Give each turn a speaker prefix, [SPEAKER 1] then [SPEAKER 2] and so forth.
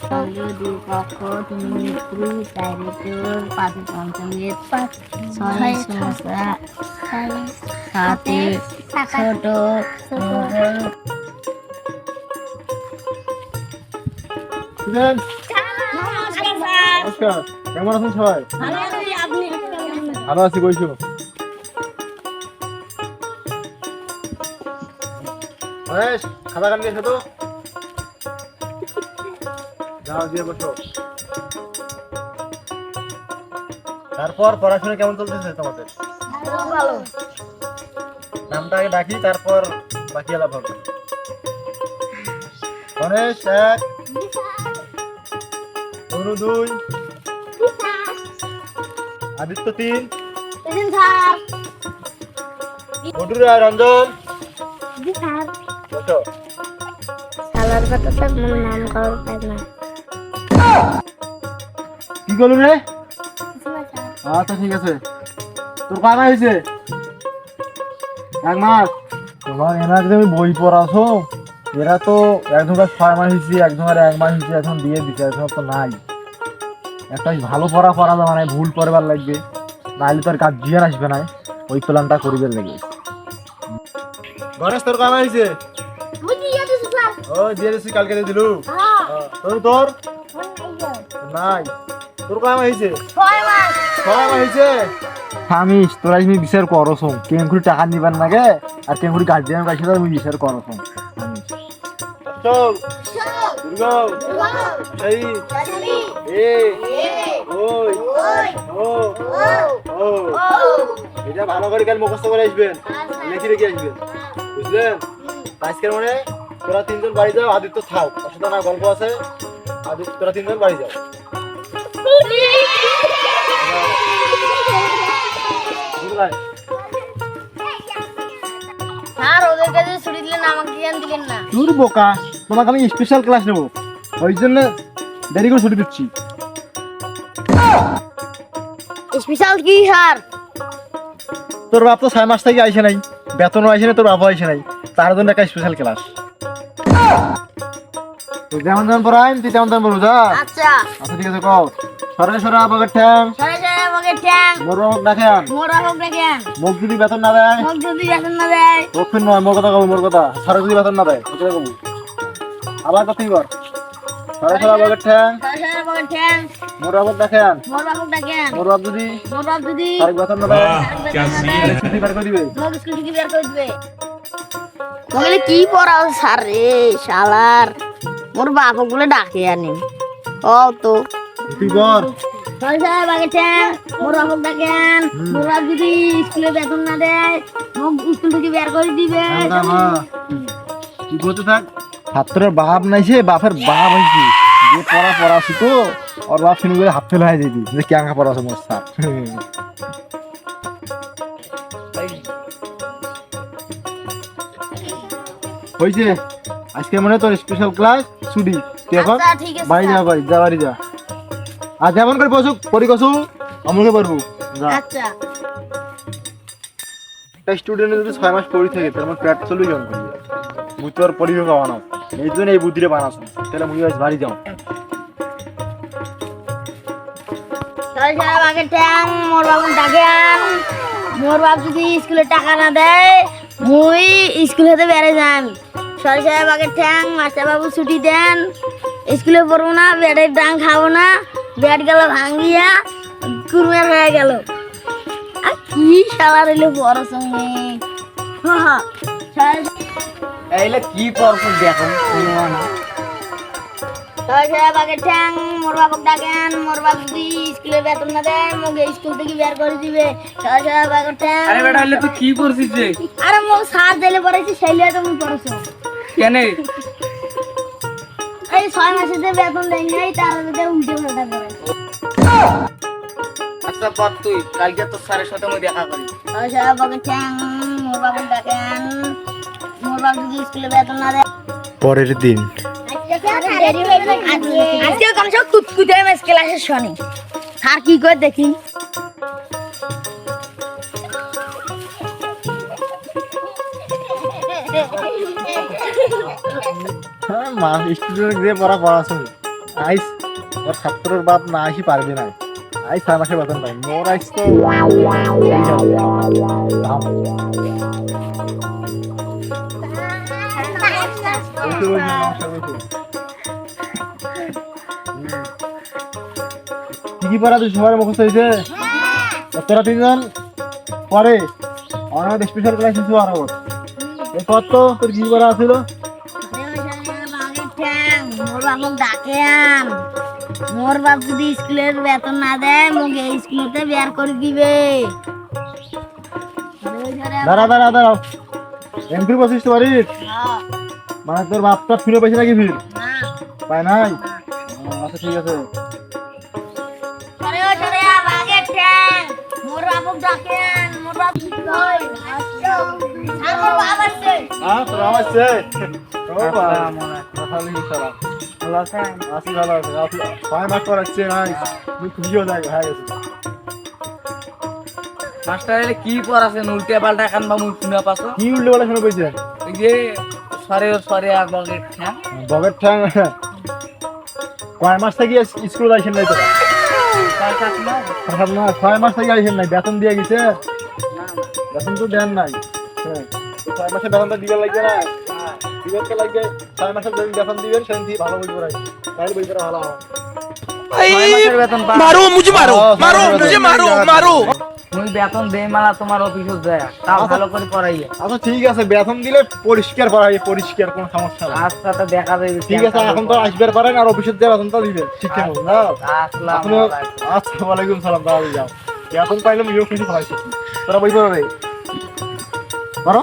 [SPEAKER 1] দুই পক্ষ তিন মিত্র চারি চোর পাঁচে পঞ্চমের ছয় সমস্যা সাতে ছোট
[SPEAKER 2] নমস্কার, কেমন আছেন সবাই? ভালো আছি, বইসো। খাতা কান নিয়ে তো যাও, দিয়ে বসো। তারপর পড়াশোনা কেমন চলতেছে তোমাদের?
[SPEAKER 1] ভালো।
[SPEAKER 2] নামটা আগে ডাকি, তারপর বাকি আলাপ হবে। গণেশ এক, অনু দুই, আদিত্য তিন, মধুরা রঞ্জন বসো।
[SPEAKER 1] সালার কথা তো মনে নাম করার পাই না।
[SPEAKER 2] কি করলু রে? আচ্ছা ঠিক আছে। তোর কয় মাস হয়েছে? এক মাস। তোমার এরা তুমি বই পড়াছো, এরা তো একজনের 6 মাস হয়েছে, একজনের 1 মাস হয়েছে, এখন দিয়ে দিচ্ছে, এখন তো নাই। একটা ভালো পড়া যাবে না, ভুল করবার লাগবে, নাহলে তোর কাজ জিয়ান আসবে না। ওই প্ল্যানটা করিবার লাগে। গণেশ তোর কয় মাস হয়েছে? ও দিয়ে দিচ্ছি, কালকে দিয়ে দিলু। তোর নাই। তোর কয় মাস হয়েছে? 6 মাস হয়েছে। থামিস, তোরা তুমি বিচার করছ কেমকুড়ি টাকা নিবার নাগে, আর কেমকুড়ি গার্জিয়ান কাছে তুমি বিচার করছ। এটা ভালো করে কাল মুখস্থ করে আসবেন, লিখে রেখে আসবেন, বুঝলেন? আজকের মনে তোরা 3 জন বাড়ি যাও, আদিত্য থাক, অসুবিধা না, গল্প আছে। আদিত্য তোরা 3 জন বাড়ি যাও। তোর বোকা, তোমাকে আমি স্পেশাল ক্লাস নেবো, ওই জন্য দেরি করে ছুটি দিচ্ছি।
[SPEAKER 1] স্পেশাল কি স্যার?
[SPEAKER 2] তোর বাপ তো 6 মাস থেকে আইসে নাই, বেতনও আইসে নাই, তোর বাপও আইসে নাই, তার জন্য একটা স্পেশাল ক্লাস। তুই যেমন যেমন পড়াই তুই তেমন তেমন বলবো। যা
[SPEAKER 1] আচ্ছা
[SPEAKER 2] আচ্ছা ঠিক আছে, কও। সরে সরা বগের ঠ্যাং, মোর বাবক ডাকেন, মুখ যদি বেতন না দেয়, দক্ষিণ নয়, মোর কথা কব, মোর কথা। সরে যদি বেতন না দেয়, ওকে কব। আবার কথাই কর। সরে সরা বগের ঠ্যাং, মোর বাবক ডাকেন, মোর বাপ যদি সরে বেতন না দেয়, ছুটি বের করে দিবে।
[SPEAKER 1] কি পড়াও স্যার রে শালার, মোর বাপ গুলো ডাকে আনি। ও তো
[SPEAKER 2] তুই কর।
[SPEAKER 1] মোর বাপ ডাকেন, মোর বাপ যদি স্কুলে বেতন না দেয়, স্কুল থেকে বের করে দিবে।
[SPEAKER 2] কি বলতে থাক। ছাত্রের বাপ নাইছে, বাপের বাপ হয়েছে, যে পড়াছি তো ওর বাপ শুনে করে হাত ফেল হয়ে যাবি যে কেঙ্কা পড়াছে মোর স্যার। হয়েছে, আজকে মনে তোর স্পেশাল ক্লাস ছুটি, তুই এখন বাড়ি যা, বাড়ি যা। আর যেমন করে বসুক পড়ি কসু আমলকে পারবো।
[SPEAKER 1] আচ্ছা
[SPEAKER 2] একটা স্টুডেন্ট যদি 6 মাস পড়ি থাকে, তার মানে পেট চলুই জন করি, মুই তোর পরিবেশ বানানো, এই জন্য এই বুদ্ধিটা বানাছো। তাহলে মুই আজ বাড়ি যাও।
[SPEAKER 1] মোর বাবু ডাকেন, মোর বাপ যদি স্কুলে টাকা না দেয়, মুই স্কুল হতে বেড়ে যান। সরি সাহেব আগে ঠ্যাং, মাস্টার বাবু ছুটি দেন, স্কুলে পড়বো না, ব্যাটের ডাং খাবো না, ব্যাট গেল ভাঙ্গিয়া কুরমের হয়ে গেল। আর কি শালা রইল বড় সঙ্গে।
[SPEAKER 3] এইলে কি পড়ছ দেখো না।
[SPEAKER 1] সরি সাহেব আগে ঠ্যাং, মোর বাবুক ডাকেন, মোর বাপ যদি স্কুলে বেতন না দেয়, মোকে স্কুল থেকে বের করে দিবে। সরি সাহেব আগে ঠ্যাং।
[SPEAKER 3] আরে বেটা এইলে তুই কি করছিস রে?
[SPEAKER 1] আরে মোক সার দিলে পড়েছি, সেই লিয়ে তুমি পড়েছো
[SPEAKER 3] কেন?
[SPEAKER 1] এই 6 মাসে যে বেতন দেয় নাই, তার মধ্যে উল্টে পাল্টা করে।
[SPEAKER 3] আচ্ছা পর তুই কালকে তোর স্যারের সাথে আমি দেখা করি।
[SPEAKER 1] সরি সাহেব আগে ঠ্যাং, মোর বাবুক ডাকেন, মোর বাপ যদি স্কুলে বেতন না দেয়।
[SPEAKER 2] পরের দিন
[SPEAKER 1] আজকে কম সব কুতকুতে মেস ক্লাসে শুনি স্যার কি করে দেখি।
[SPEAKER 2] স্টুডেন্ট দিয়ে পড়াশোনা আইস ওর ছাত্রের বাপ না আসি পারবে না, আইস 6 মাসের বেতন পাই, মোর আইস তো দাম। কি পড়া তুই সবার মুখস্থ হয়েছে? তোরা 3 জন পরে আমার স্পেশাল ক্লাস কিছু আর হবে কত তোর কি পড়া ছিল?
[SPEAKER 1] মোর বাবুক ডাকেন, মোর বাপ যদি স্কুলের বেতন না দেয় মুগে স্কুলতে বের করে দিবে।
[SPEAKER 2] দাঁড়া দাঁড়া দাঁড়া, এন্ট্রি বসিস তো বাড়ি, মানে তোর বাপটা ফিরে পাইছে নাকি? ফির পায় নাই? আচ্ছা ঠিক আছে।
[SPEAKER 1] মোর বাবুক ডাকেন, মোর বাপ কই? আমার বাবা আছে।
[SPEAKER 2] হ্যাঁ তোর আসছে। ও বাবা তাহলে ইনশাআল্লাহ ভালো আছেন? আছি ভালো আছে। আপনি 6 মাস পর আসছে নাই, তুই খুশি হয়ে যাবে হয়ে গেছে।
[SPEAKER 3] মাস্টার এলে কি পড়াছেন উল্টে পাল্টা কান বা মুখ শুনে পাছো?
[SPEAKER 2] কি উল্টো বলে শুনে পেয়েছেন?
[SPEAKER 3] এই যে সরে আর বগের ঠ্যাং
[SPEAKER 2] বগের ঠ্যাং কয় মাস থেকে স্কুল আইছেন নাই তোরা? 6 মাস থেকে আইছেন নাই, বেতন দিয়ে গেছে? বেতন তো দেন নাই। 6 মাসের বেতনটা দিবে লাগবে না? দিবেন তো লাগবে। 6 মাসের বেতন দিবেন, সেদিন থেকে ভালো বই পড়াই, তাহলে বই পড়া ভালো হয়।
[SPEAKER 4] मारो मुझे मारो मारो मुझे मारो मारो।
[SPEAKER 3] তুমি বেতন দেই মালা তোমার অফিসে যায়, তাও ভালো করে পড়াইয়ে।
[SPEAKER 2] আচ্ছা ঠিক আছে, বেতন দিলে পরিষ্কার পড়াই, পরিষ্কার, কোনো সমস্যা নাই।
[SPEAKER 3] আচ্ছা তো দেখা যাবে।
[SPEAKER 2] ঠিক আছে, এখন তো আসবার পারেন আর অফিসের যে বেতনটা দিবেন ঠিকঠাক মতো না?
[SPEAKER 3] আসসালামু আলাইকুম।
[SPEAKER 2] আসসালামু আলাইকুম সালাম, তাহলে যাও। বেতন পাইলে আমি খুশি পড়াইছি। তোরা বই পড়াবে করো।